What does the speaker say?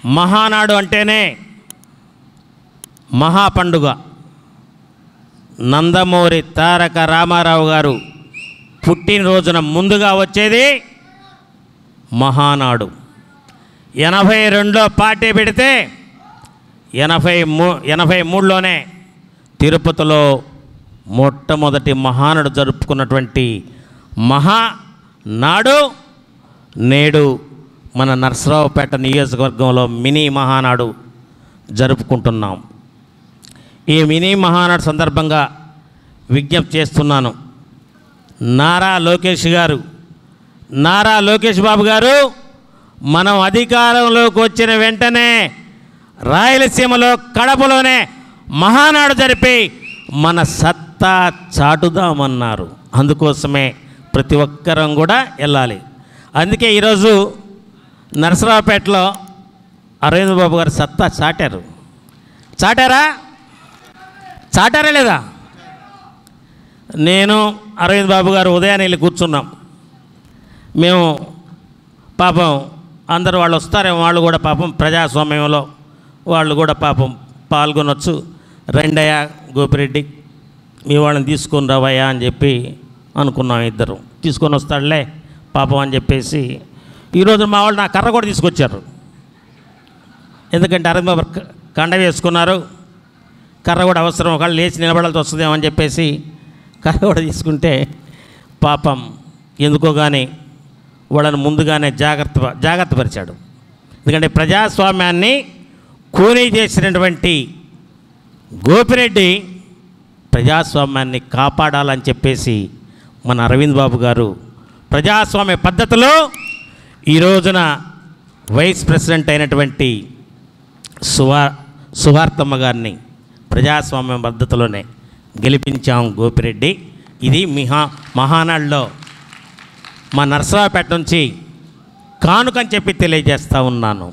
మహానాడు అంటేనే మహా పండుగ. నందమూరి తారక రామారావు గారు పుట్టినరోజున ముందుగా వచ్చేది మహానాడు. 82లో పార్టీ పెడితే 83లోనే తిరుపతిలో మొట్టమొదటి మహానాడు జరుపుకున్నటువంటి మహానాడు నేడు మన నర్సరావుపేట నియోజకవర్గంలో మినీ మహానాడు జరుపుకుంటున్నాం. ఈ మినీ మహానాడు సందర్భంగా విజ్ఞప్తి చేస్తున్నాను. నారా లోకేష్ బాబు గారు మనం అధికారంలోకి వచ్చిన వెంటనే రాయలసీమలో కడపలోనే మహానాడు జరిపి మన సత్తా చాటుదామన్నారు. అందుకోసమే ప్రతి ఒక్కరం కూడా వెళ్ళాలి. అందుకే ఈరోజు నరసరావుపేటలో అరవింద్ బాబు గారు సత్తా చాటారా లేదా? నేను అరవింద్ బాబు గారు ఉదయాన్నే వెళ్ళి కూర్చున్నాం. మేము పాపం అందరూ వాళ్ళు వస్తారేమో, వాళ్ళు కూడా పాపం ప్రజాస్వామ్యంలో వాళ్ళు కూడా పాపం పాల్గొనొచ్చు. రెండయ్య గోపిరెడ్డి మీ వాళ్ళని తీసుకొని రావయ్యా అని చెప్పి అనుకున్నాం. ఇద్దరు తీసుకొని వస్తాడులే పాపం అని చెప్పేసి ఈరోజు మా వాళ్ళు నా కర్ర కూడా తీసుకొచ్చారు. ఎందుకంటే అరవింద్ బాబు కండ వేసుకున్నారు, కర్ర కూడా అవసరం, ఒకళ్ళు లేచి నిలబడాల్సి వస్తుందేమో అని చెప్పేసి కర్ర కూడా తీసుకుంటే పాపం ఎందుకో కానీ వాళ్ళని ముందుగానే జాగ్రత్త పరిచాడు. ఎందుకంటే ప్రజాస్వామ్యాన్ని కూనీ చేసినటువంటి గోపిరెడ్డి ప్రజాస్వామ్యాన్ని కాపాడాలని చెప్పేసి మన అరవింద్ బాబు గారు ప్రజాస్వామ్య పద్ధతిలో ఈ రోజున వైస్ ప్రెసిడెంట్ అయినటువంటి సువార్తమ్మ గారిని ప్రజాస్వామ్య పద్ధతిలోనే గెలిపించాం గోపిరెడ్డి. ఇది మహానాడులో మా నర్సరావుపేట నుంచి కానుకని చెప్పి తెలియజేస్తూ ఉన్నాను.